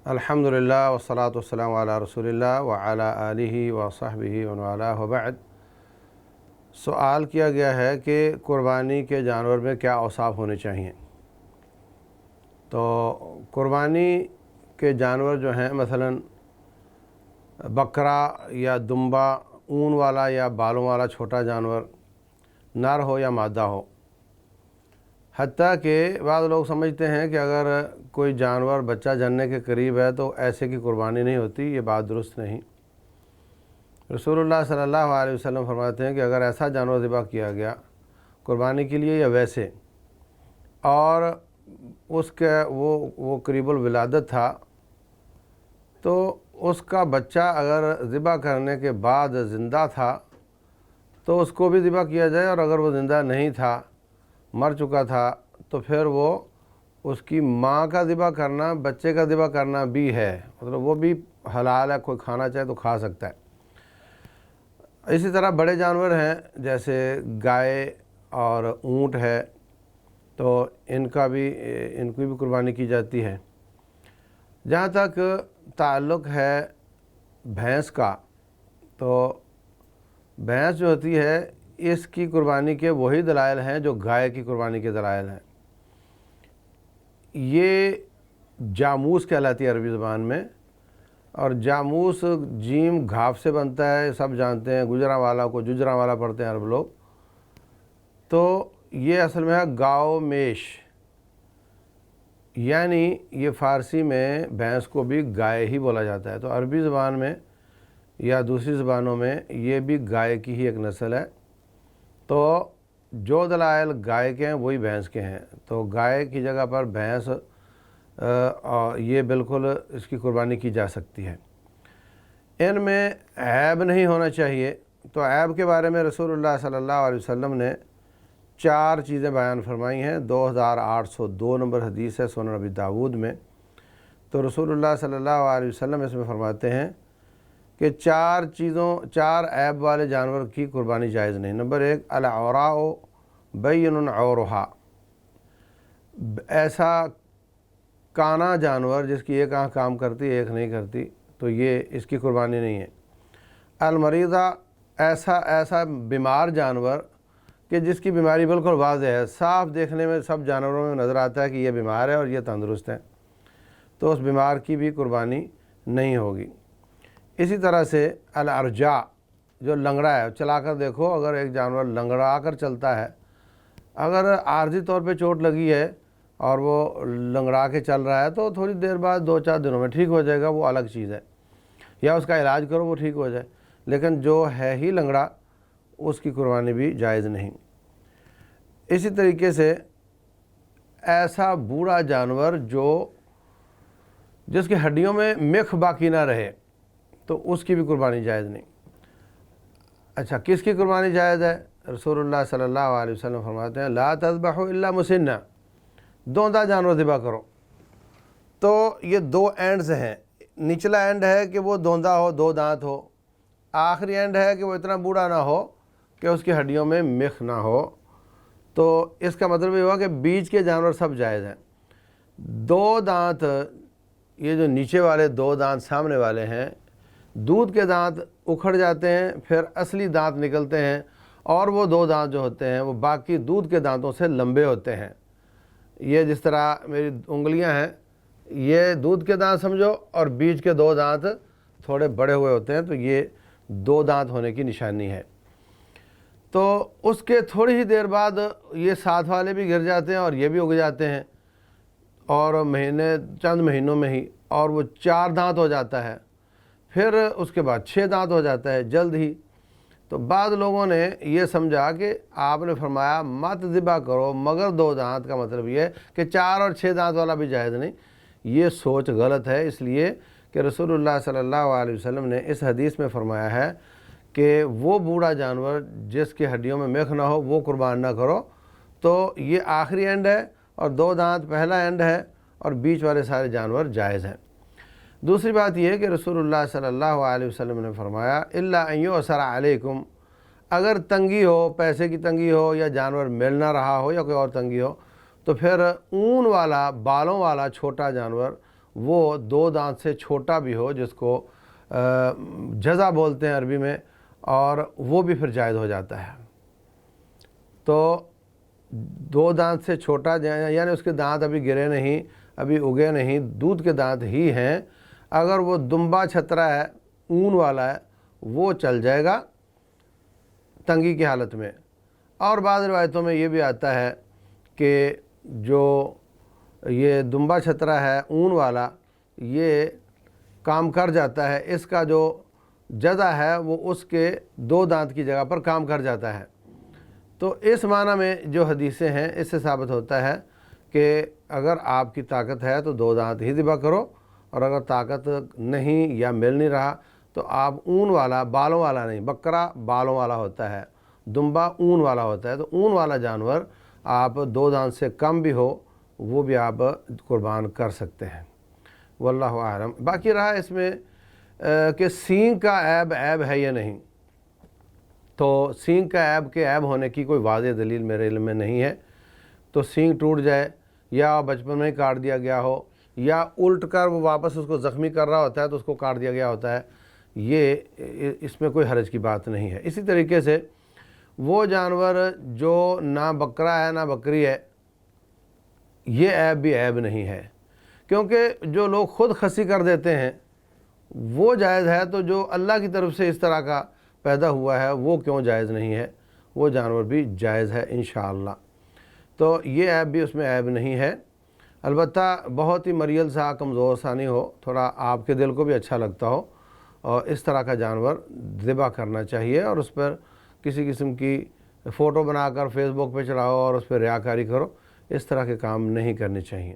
अल्हम्दुलिल्लाह वस्सलातु वस्सलामु अला रसूलिल्लाह व अला आलिहि व सहबिहि व वाला व बाद। सवाल किया गया है कि कुर्बानी के जानवर में क्या औसाफ होने चाहिए। तो कुर्बानी के जानवर जो हैं मसलन बकरा या दुम्बा, ऊन वाला या बालों वाला छोटा जानवर, नर हो या मादा हो। हत्ता कि बाद लोग समझते हैं कि अगर कोई जानवर बच्चा जनने के करीब है तो ऐसे की कुर्बानी नहीं होती। ये बात दुरुस्त नहीं। रसूलुल्लाह सल्लल्लाहु अलैहि वसल्लम फरमाते हैं कि अगर ऐसा जानवर ज़िबा किया गया कुर्बानी के लिए या वैसे, और उसके वो करीबुल विलादत था, तो उसका बच्चा अगर ज़िबा करने के बाद ज़िंदा था तो उसको भी ज़िबा किया जाए, और अगर वो ज़िंदा नहीं था, मर चुका था, तो फिर वो उसकी माँ का ज़िबा करना, बच्चे का ज़िबा करना भी है, मतलब वो भी हलाल है। कोई खाना चाहे तो खा सकता है। इसी तरह बड़े जानवर हैं जैसे गाय और ऊँट है, तो इनकी भी कुर्बानी की जाती है। जहाँ तक ताल्लुक़ है भैंस का, तो भैंस जो होती है इसकी कुर्बानी के वही दलाइल हैं जो गाय की कुर्बानी के दलाइल हैं। ये जामूस कहलाती है अरबी ज़बान में, और जामूस जीम घाफ से बनता है, सब जानते हैं। गुजरांवाला को जुजरांवाला पढ़ते हैं अरब लोग। तो ये असल में है गाओ मेश, यानी ये फ़ारसी में भैंस को भी गाय ही बोला जाता है। तो अरबी ज़बान में या दूसरी ज़बानों में ये भी गाय की ही एक नस्ल है। तो जो दलाइल गाय के हैं वही भैंस के हैं। तो गाय की जगह पर भैंस ये बिल्कुल इसकी कुर्बानी की जा सकती है। इनमें ऐब नहीं होना चाहिए। तो ऐब के बारे में रसूलुल्लाह सल्लल्लाहु अलैहि वसल्लम ने 4 चीज़ें बयान फरमाई हैं। 2802 नंबर हदीस है सुनन अबी दाऊद में। तो रसूलुल्लाह सल्लल्लाहु अलैहि वसल्लम इसमें फरमाते हैं कि 4 ऐब वाले जानवर की कुर्बानी जायज़ नहीं। नंबर 1, अल-औराउ बैयनुन औरुहा, ऐसा काना जानवर जिसकी एक आँख काम करती है एक नहीं करती, तो ये इसकी कुर्बानी नहीं है। अल-मरीज़ा, ऐसा बीमार जानवर कि जिसकी बीमारी बिल्कुल वाज़ेह है, साफ देखने में सब जानवरों में नज़र आता है कि ये बीमार है और ये तंदुरुस्त है, तो उस बीमार की भी कुर्बानी नहीं होगी। इसी तरह से अल-अरजा, जो लंगड़ा है, चलाकर देखो, अगर एक जानवर लंगड़ा कर चलता है, अगर आर्जी तौर पे चोट लगी है और वो लंगड़ा के चल रहा है, तो थोड़ी देर बाद 2-4 दिनों में ठीक हो जाएगा, वो अलग चीज़ है। या उसका इलाज करो वो ठीक हो जाए। लेकिन जो है ही लंगड़ा, उसकी कुर्बानी भी जायज़ नहीं। इसी तरीके से ऐसा बूढ़ा जानवर जिसकी हड्डियों में मिख बाकी ना रहे, तो उसकी भी कुर्बानी जायज़ नहीं। अच्छा, किसकी कुर्बानी जायज़ है? रसूलुल्लाह सल्लल्लाहु अलैहि वसल्लम फरमाते हैं, ला तज़बहु इल्ला मुसिन्ना, दोंदा जानवर ज़िबा करो। तो ये 2 एंड्स हैं। निचला एंड है कि वो दोंदा हो, 2 दांत हो। आखिरी एंड है कि वो इतना बूढ़ा ना हो कि उसकी हड्डियों में मिख ना हो। तो इसका मतलब ये हुआ कि बीच के जानवर सब जायज़ हैं। 2 दांत, ये जो नीचे वाले 2 दांत सामने वाले हैं, दूध के दांत उखड़ जाते हैं, फिर असली दांत निकलते हैं, और वो 2 दांत जो होते हैं वो बाकी दूध के दांतों से लंबे होते हैं। ये जिस तरह मेरी उंगलियां हैं, ये दूध के दांत समझो, और बीच के 2 दांत थोड़े बड़े हुए होते हैं, तो ये 2 दांत होने की निशानी है। तो उसके थोड़ी ही देर बाद ये साथ वाले भी गिर जाते हैं और ये भी उग जाते हैं, और चंद महीनों में ही, और वो 4 दांत हो जाता है। फिर उसके बाद 6 दांत हो जाता है जल्द ही। तो बाद लोगों ने ये समझा कि आपने फरमाया मत ज़िबा करो मगर 2 दांत, का मतलब ये है कि 4 और 6 दांत वाला भी जायज़ नहीं। ये सोच गलत है, इसलिए कि रसूलुल्लाह सल्लल्लाहु अलैहि वसल्लम ने इस हदीस में फरमाया है कि वो बूढ़ा जानवर जिसकी हड्डियों में मिख ना हो वो कुर्बान ना करो। तो ये आखिरी एंड है, और 2 दांत पहला एंड है, और बीच वाले सारे जानवर जायज़ हैं। दूसरी बात यह है कि रसूलुल्लाह सल्लल्लाहु अलैहि वसल्लम ने फरमाया, इल्ला अन युअसरा अलैकुम, अगर तंगी हो, पैसे की तंगी हो, या जानवर मिल ना रहा हो, या कोई और तंगी हो, तो फिर ऊन वाला, बालों वाला छोटा जानवर, وہ 2 دانت سے چھوٹا بھی ہو، جس کو جزا بولتے ہیں عربی میں، اور وہ بھی پھر جائز ہو جاتا ہے۔ تو 2 دانت سے چھوٹا یعنی اس کے دانت ابھی گرے نہیں، ابھی اگے نہیں، دودھ کے دانت ہی ہیں، اگر وہ دمبا چھترا ہے، اون والا ہے، وہ چل جائے گا تنگی کی حالت میں۔ اور بعض روایتوں میں یہ بھی آتا ہے کہ جو یہ دمبا چھترا ہے اون والا، یہ کام کر جاتا ہے، اس کا جو جزا ہے وہ اس کے 2 دانت کی جگہ پر کام کر جاتا ہے۔ تو اس معنی میں جو حدیثیں ہیں اس سے ثابت ہوتا ہے کہ اگر آپ کی طاقت ہے تو 2 دانت ہی ذبح کرو، اور اگر طاقت نہیں یا مل نہیں رہا تو آپ اون والا، بالوں والا نہیں، بکرا بالوں والا ہوتا ہے، دمبا اون والا ہوتا ہے، تو اون والا جانور آپ 2 دانت سے کم بھی ہو وہ بھی آپ قربان کر سکتے ہیں۔ واللہ اعلم۔ باقی رہا اس میں کہ سینگ کا عیب ہے یا نہیں، تو سینگ کا عیب کے عیب ہونے کی کوئی واضح دلیل میرے علم میں نہیں ہے۔ تو سینگ ٹوٹ جائے یا بچپن میں ہی کاٹ دیا گیا ہو، یا الٹ کر وہ واپس اس کو زخمی کر رہا ہوتا ہے تو اس کو کاٹ دیا گیا ہوتا ہے، یہ اس میں کوئی حرج کی بات نہیں ہے۔ اسی طریقے سے وہ جانور جو نہ بکرا ہے نہ بکری ہے، یہ عیب بھی عیب نہیں ہے، کیونکہ جو لوگ خود خصی کر دیتے ہیں وہ جائز ہے، تو جو اللہ کی طرف سے اس طرح کا پیدا ہوا ہے وہ کیوں جائز نہیں ہے؟ وہ جانور بھی جائز ہے انشاءاللہ۔ تو یہ عیب بھی اس میں عیب نہیں ہے، البتہ بہت ہی مریل سا، کمزور سا نہیں ہو، تھوڑا آپ کے دل کو بھی اچھا لگتا ہو، اور اس طرح کا جانور ذبح کرنا چاہیے، اور اس پر کسی قسم کی فوٹو بنا کر فیس بک پہ چڑھاؤ اور اس پہ ریاکاری کرو، اس طرح کے کام نہیں کرنے چاہیے۔